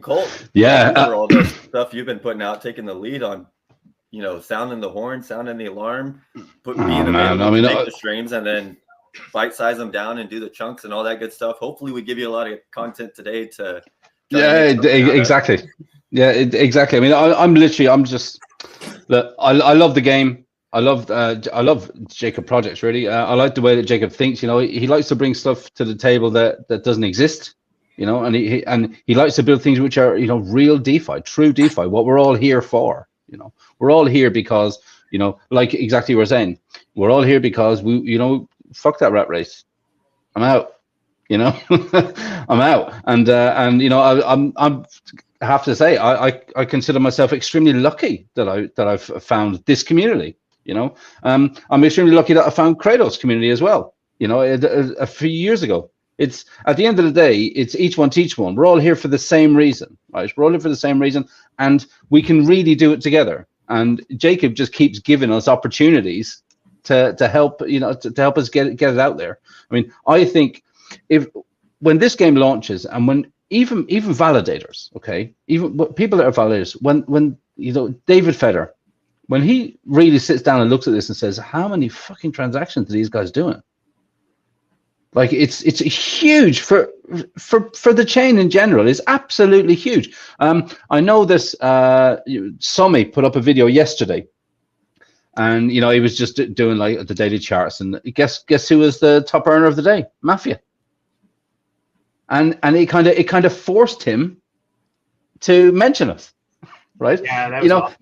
And Colt, yeah, over all the stuff you've been putting out, taking the lead on, sounding the horn, sounding the alarm, being available to make the streams, and then bite size them down and do the chunks and all that good stuff. Hopefully, we give you a lot of content today to. Exactly. Yeah, exactly. I mean, I'm just. Look, I love the game. I love Jacob projects, really. I like the way that Jacob thinks. He likes to bring stuff to the table that doesn't exist. And he likes to build things which are real DeFi, true DeFi. What we're all here for. We're all here because like exactly what we're saying. We're all here because we fuck that rat race. I'm out. I'm out, and I have to say I consider myself extremely lucky that I've found this community. I'm extremely lucky that I found Kratos community as well. A few years ago. It's at the end of the day, it's each one teach one. We're all here for the same reason, right? We're all here for the same reason, and we can really do it together. And Jacob just keeps giving us opportunities to help, to help us get it out there. I mean, I think when this game launches, and when even validators, okay, even people that are validators, when David Feder, when he really sits down and looks at this and says, how many fucking transactions are these guys doing? Like it's huge for the chain in general. It's absolutely huge. I know this. Somi put up a video yesterday, and he was just doing like the daily charts. And guess who was the top earner of the day? MAFIA. And it kind of forced him to mention us, right? Yeah, that was awesome.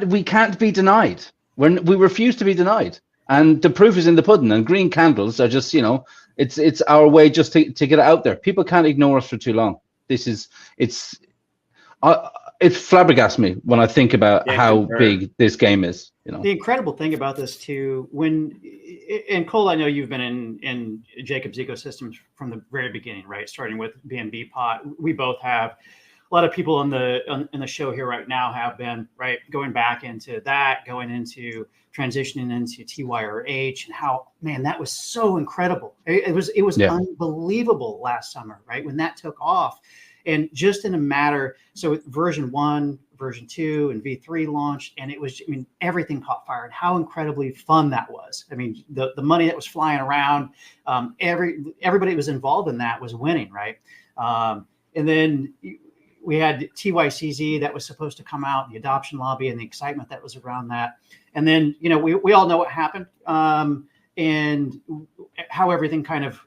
We can't be denied. We refuse to be denied. And the proof is in the pudding, and green candles are just, it's our way just to get it out there. People can't ignore us for too long. It flabbergasts me when I think about how big this game is. The incredible thing about this too, and Cole, I know you've been in Jacob's ecosystem from the very beginning, right? Starting with BNB Pot, we both have. A lot of people in the show here right now have been going back into that, going into transitioning into TYRH, and how, man, that was so incredible. It was unbelievable last summer, right, when that took off, and just in a matter. So version 1, version 2, and V3 launched, and it was, everything caught fire, and how incredibly fun that was. The money that was flying around, everybody that was involved in that was winning, right? And then we had TYCZ that was supposed to come out, the adoption lobby, and the excitement that was around that. And then, we all know what happened, and how everything kind of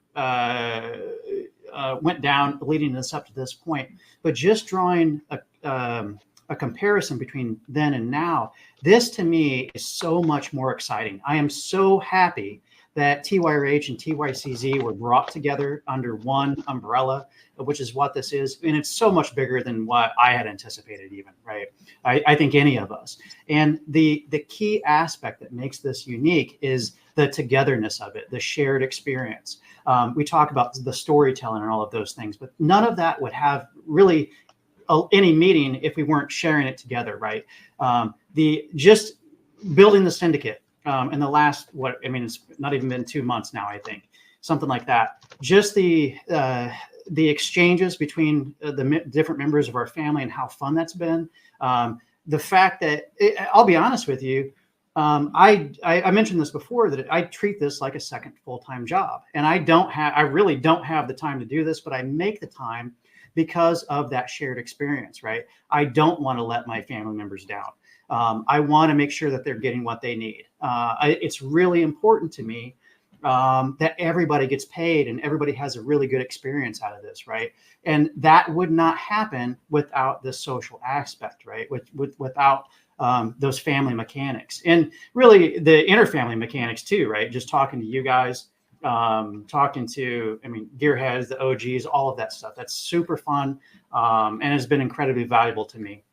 went down leading us up to this point. But just drawing a comparison between then and now, this to me is so much more exciting. I am so happy that TYRH and TYCZ were brought together under one umbrella, which is what this is. And it's so much bigger than what I had anticipated even, right? I think any of us. And the key aspect that makes this unique is the togetherness of it, the shared experience. We talk about the storytelling and all of those things, but none of that would have really any meaning if we weren't sharing it together, right? Just building the syndicate, in the last, it's not even been 2 months now, I think, something like that. Just the exchanges between the different members of our family and how fun that's been. The fact that, I'll be honest with you, I mentioned this before, that I treat this like a second full-time job, and I really don't have the time to do this, but I make the time because of that shared experience, right? I don't want to let my family members down. I want to make sure that they're getting what they need. It's really important to me that everybody gets paid and everybody has a really good experience out of this, right? And that would not happen without the social aspect, right? Without those family mechanics, and really the interfamily mechanics too, right? Just talking to you guys, talking to, Gearheads, the OGs, all of that stuff. That's super fun, and has been incredibly valuable to me.